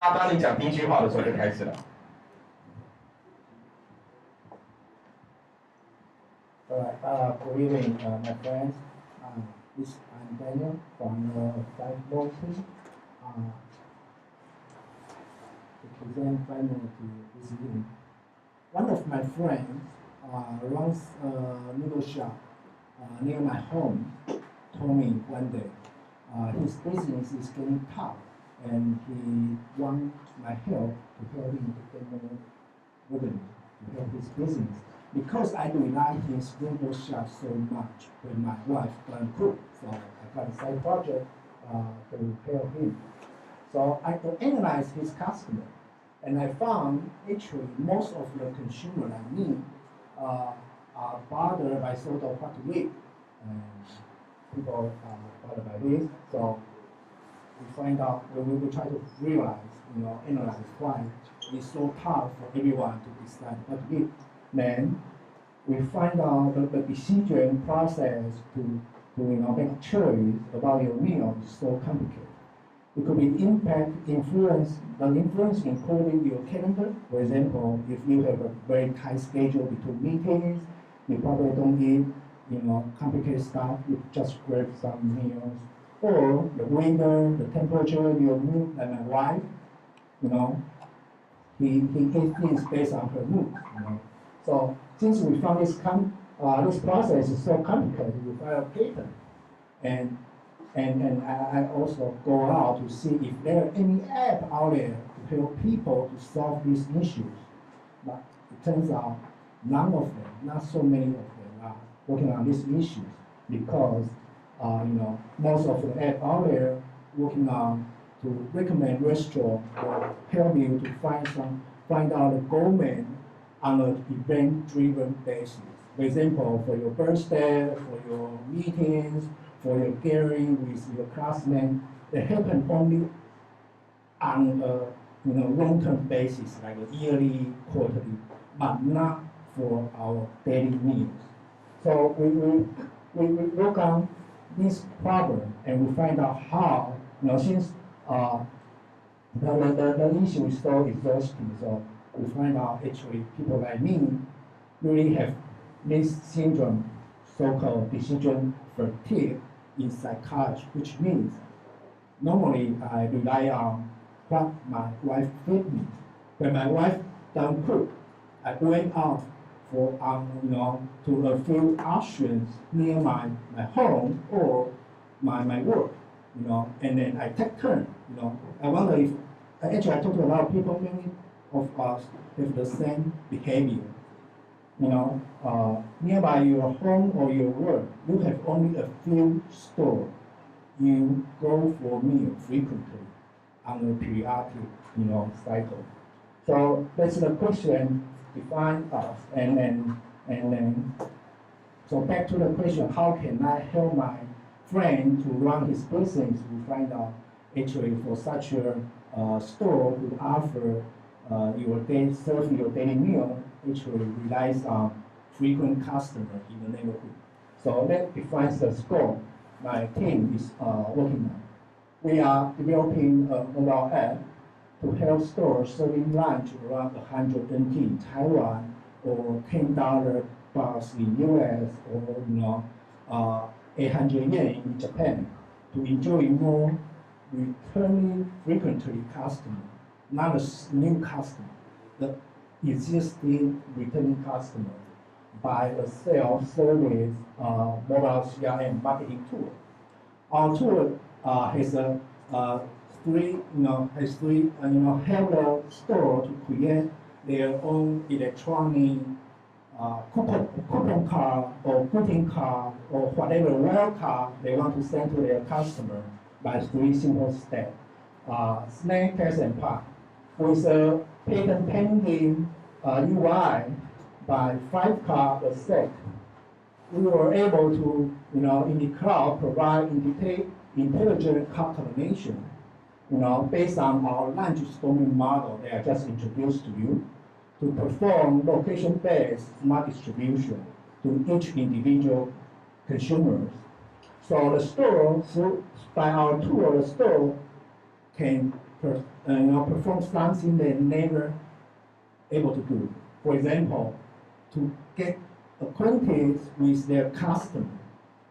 他当你讲第一句话的时候就开始了。Good evening, my friends. I'm Daniel from 5派报 to present finally to this evening. One of my friends runs a noodle shop near my home. Told me one day his business is getting tough, and he wants my help to help him to get more revenue to help his business. Because I rely his noodle shop so much when my wife doesn't cook, so I got a side project to help him. So I analyzed his customer, and I found actually most of the consumer like me are bothered by sort of what to eat. And people are bothered by this, so we find out, we try to realize, analyze why it's so tough for everyone to decide what to eat. Then we find out that the decision process to make a choice about your meal is so complicated. It could be influence including your calendar. For example, if you have a very tight schedule between meetings, you probably don't eat, complicated stuff. You just grab some meals. Or the weather, the temperature, your mood, like my wife, he eats things based on her mood. So since we found this process is so complicated, we file a patent, and I also go out to see if there are any app out there to help people to solve these issues. But it turns out none of them, not so many of them, are working on these issues because most of the app out there working on to recommend restaurant or help you to find out the gourmet on an event-driven basis. For example, for your birthday, for your meetings, for your gathering with your classmates, they happen only on a long-term basis, like a yearly, quarterly, but not for our daily meals. So we work on this problem and we find out how, since the issue is so exhausting, so we find out actually people like me really have this syndrome, so-called decision fatigue in psychology, which means normally I rely on what my wife feeds me. When my wife doesn't cook, I went out for to a few options near my home or my work, and then I take turn. I wonder if actually I talk to a lot of people, many of us have the same behavior. Nearby your home or your work, you have only a few stores. You go for meal frequently on a periodic, cycle. So that's the question define us, and then. So back to the question: how can I help my friend to run his business? We find out actually for such a store who offer serve your daily meal actually relies on frequent customer in the neighborhood. So that defines the scope my team is working on. We are developing a mobile app to help stores serving lunch around 100 NT in Taiwan or $10 plus in US or 800 yen in Japan to enjoy more returning frequently customer, not a new customer, the existing returning customer by a self-service mobile CRM marketing tool. Our tool has help the store to create their own electronic coupon card or greeting card or whatever wire card they want to send to their customer by 3 simple steps. Snack, test, and pack. With a patent pending UI by 5 cards a set, we were able to, in the cloud, provide intelligent card combination, based on our lunch storming model that I just introduced to you, to perform location-based smart distribution to each individual consumers. So the store, by our tool, the store can perform something they never able to do. For example, to get acquainted with their customer.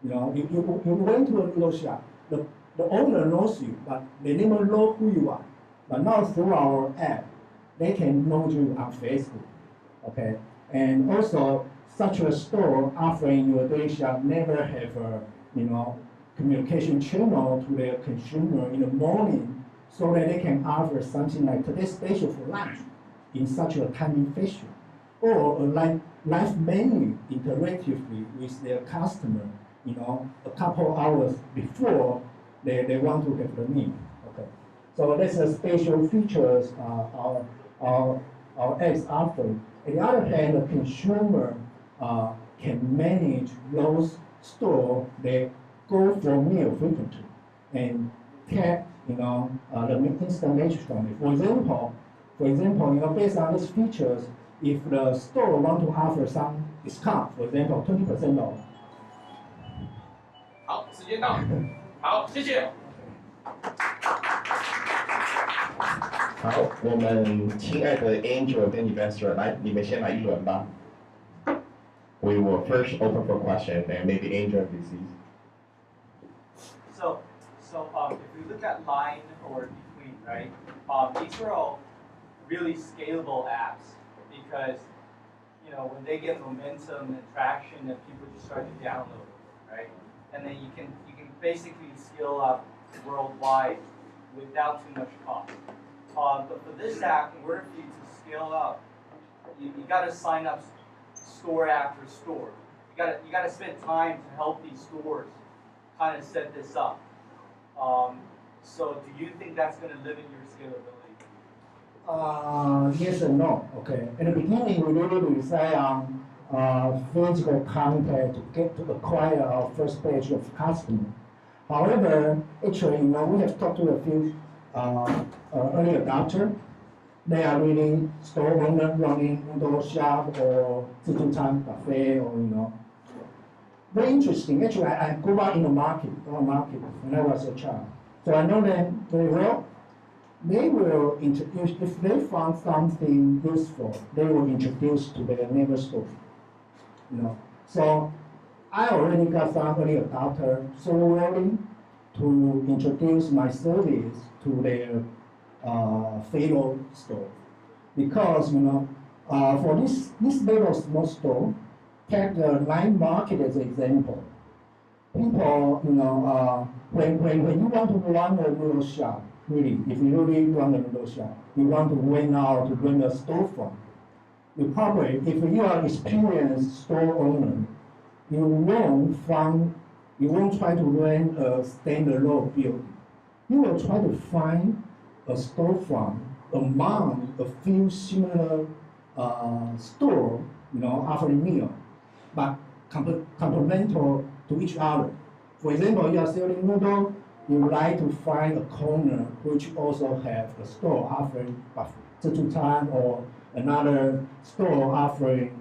You went to a little shop, the owner knows you, but they never know who you are. But now through our app, they can know you on Facebook, okay? And also, such a store offering you a day shop never have a, communication channel to their consumer in the morning so that they can offer something like today's special for lunch in such a timely fashion, or a live menu interactively with their customer, a couple hours before they want to have the meal. Okay, so that's a special features our apps offer. On the other hand, the consumer can manage those stores that go for meal frequently and tap the instant message from it. For example, based on these features, if the store want to offer some discount, for example, 20% off. 好，时间到，好，谢谢。好，我们亲爱的 Angel 跟 Investor 来，你们先来一轮吧。We will first open for question, and maybe Angel and VCs. So if we look at Line or Between, right? These are all really scalable apps because when they get momentum and traction, then people just start to download it, right? And then you can basically scale up worldwide without too much cost. But for this app, in order for you to scale up, you got to sign up store after store. You got to spend time to help these stores kind of set this up. So do you think that's going to limit your scalability? Yes and no. Okay. In the beginning, we really rely on physical contact to acquire our first batch of customers. However, actually, we have talked to a few early adopters. They are really store owner running noodle shop or 自助餐 cafe or Very interesting. Actually, I grew up in the market when I was a child. So I know them very well. They will introduce, if they found something useful, they will introduce to their neighbor store. So I already got some early adopter so willing to introduce my service to their fellow store. Because for this little small store, take the line market as an example. People, when you want to run a little shop, really, if you really run a little shop, you want to rent out to rent a storefront. You probably, if you are an experienced store owner, you won't try to rent a standalone building. You will try to find a storefront among a few similar store, offering meal, but complementary to each other. For example, you are selling noodle, you like to find a corner which also have a store offering 自助餐 or another store offering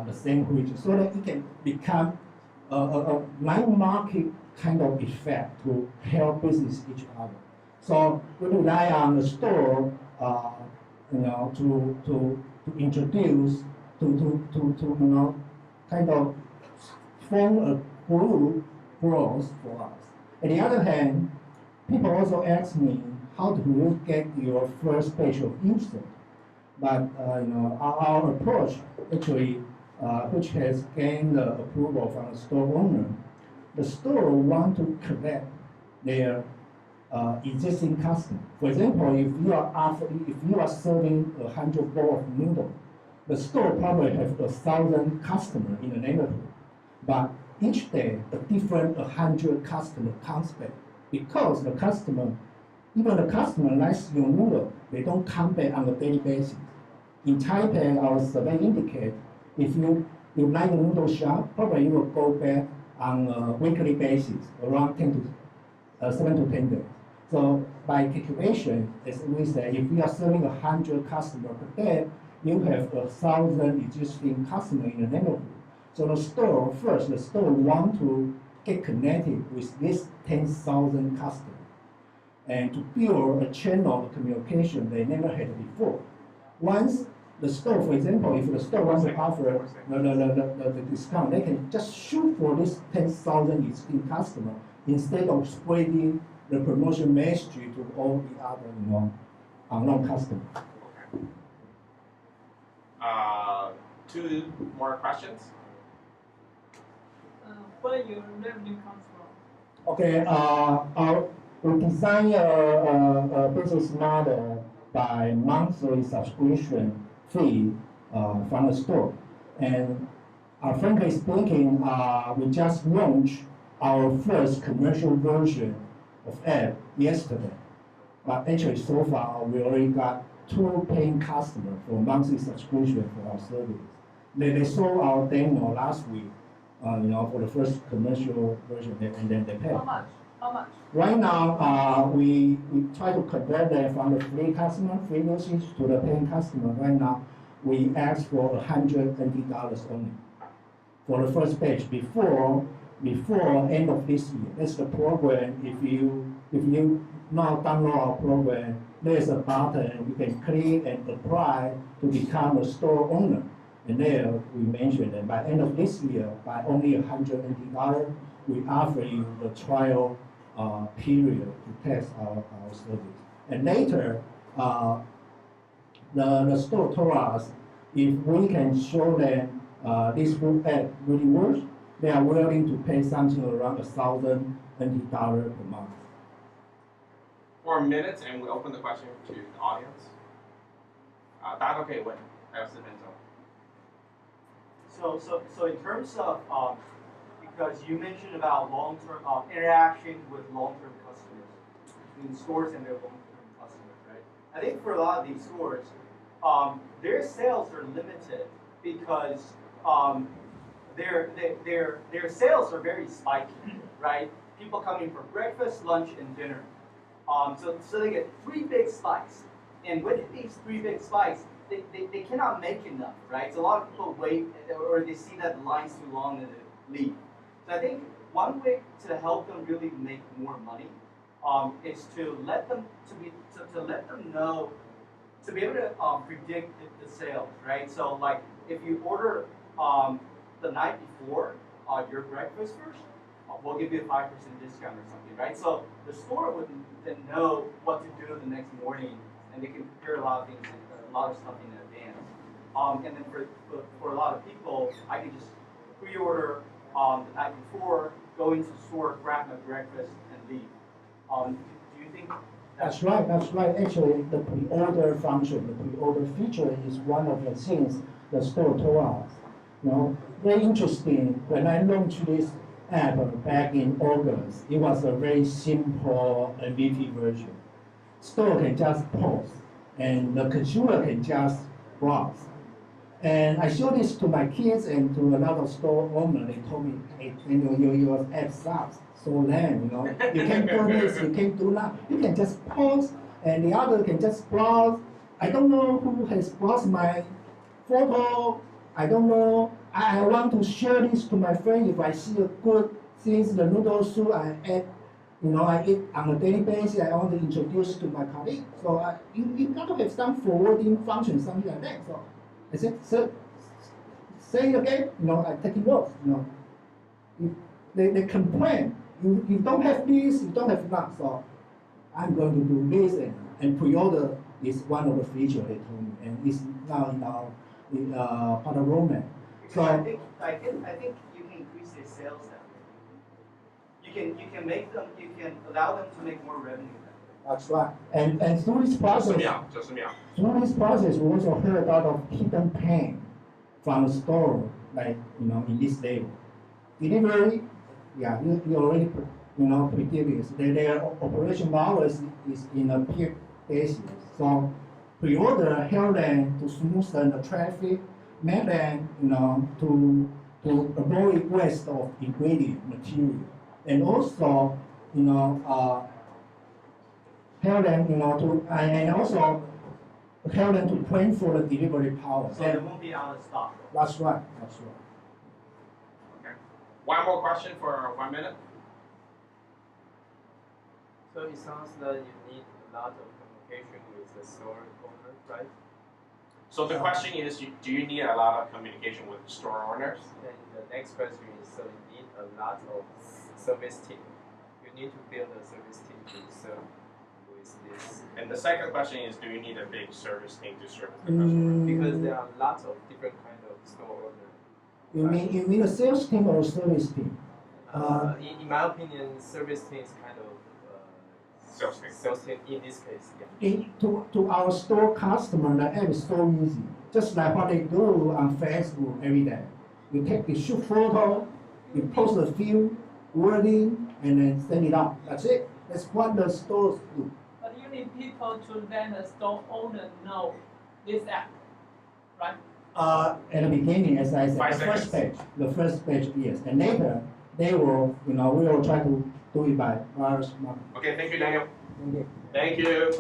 the sandwich, so that it can become a line market kind of effect to help business each other. So we rely on the store, to introduce, to kind of form a group growth for us. On the other hand, people also ask me, how do you get your first batch of users? But our approach actually, which has gained the approval from the store owner, the store want to collect their existing customers. For example, if you are serving 100 bowl of noodle, the store probably has 1,000 customers in the neighborhood. But each day, a different 100 customers comes back because the customer likes your noodle, they don't come back on a daily basis. In Taipei, our survey indicates if you like a noodle shop, probably you will go back on a weekly basis, around 7 to 10 days. So by calculation, as we say, if you are serving 100 customers per day, you have 1,000 existing customers in the neighborhood. So the store want to get connected with this 10,000 customers. and to build a channel of communication they never had before. Once the store, for example, if the store wants to offer the discount, they can just shoot for this 10,000 existing customer instead of spreading the promotion message to all the other, unknown customers. Two more questions. Where your revenue comes from? Okay, we design a business model by monthly subscription fee from the store. And frankly speaking, we just launched our first commercial version of app yesterday. But actually, so far, we already got 2 paying customers for monthly subscription for our service. They saw our demo last week, for the first commercial version, and then they paid. How much? Right now, we try to convert them from the free usage to the paying customer. Right now, we ask for $120 only for the first batch before end of this year. That's the program. If you now download our program, there's a button you can click and apply to become a store owner. And there we mentioned that by end of this year, by only $120, we offer you the trial period to test our service. And later, the store told us if we can show them this group app really works, they are willing to pay something around $1,020 per month. 4 minutes, and we open the question to the audience. 大家都可以问，还有4分钟。So in terms of because you mentioned about long-term interaction with long-term customers between stores and their long-term customers, right? I think for a lot of these stores, their sales are limited because their sales are very spiky, right? People come in for breakfast, lunch, and dinner. So they get 3 big spikes, and with these 3 big spikes, they cannot make enough, right? So a lot of people wait, or they see that the line's too long and they leave. So I think one way to help them really make more money is to let them know, to be able to predict the sales, right? So like if you order the night before your breakfast first, we'll give you a 5% discount or something, right? So the store would then know what to do the next morning, and they can prepare a lot of things, a lot of stuff in advance. And then for a lot of people, I can just pre-order the night before, go into the store, grab my breakfast, and leave. Do you think That's right. Actually, the pre-order function, the pre-order feature is one of the things the store told us. Very interesting. When I launched this app back in August, it was a very simple MVP version. Store can just post, and the consumer can just browse. And I showed this to my kids and to another store owner. They told me, "Hey, your app sucks. So lame, You can't do this, you can't do that. You can just post, and the other can just browse. I don't know who has browsed my photo. I don't know. I want to share this to my friend if I see a good things, the noodle soup I eat, I eat on a daily basis. I want to introduce to my colleague. So you got to have some forwarding function, something like that. So I said, "Sir, say it again." I take notes. They complain. You don't have this, you don't have that. So I'm going to do this, and pre-order is one of the features they told me, and it's now in our part of roadmap. So I think you can increase their sales that way. You can allow them to make more revenue that way. that's right. And through this process, 90秒。we also heard a lot of hidden pain from the store, like in this level. Delivery, yeah, you already predict this. Their operation hours is in a peak basis. So pre-order help them to smoothen the traffic, make them to avoid waste of ingredient material, and also help them and also help them to plan for the delivery power. So it won't be out of stock. That's right. Okay. One more question for 1 minute. So it sounds that you need a lot of communication with the store owner, right? So the question is, do you need a lot of communication with store owners? Then the next question is, so you need a lot of service team. You need to build a service team to serve with this. And the second question is, do you need a big service team to serve the customer? Because there are lots of different kind of store owners. You mean a sales team or a service team? In my opinion, service team is kind of sales team in this case. Yeah. To our store customer, the app is so easy. Just like what they do on Facebook every day. You shoot photo, you post a few wording, and then send it out. That's it. That's what the stores do. But you need people to let the store owner know this app, right? At the beginning, as I said, 5 the first page, yes. And later, they will, we will try to do it by virus marketing. Okay, thank you, Daniel. Okay. Thank you.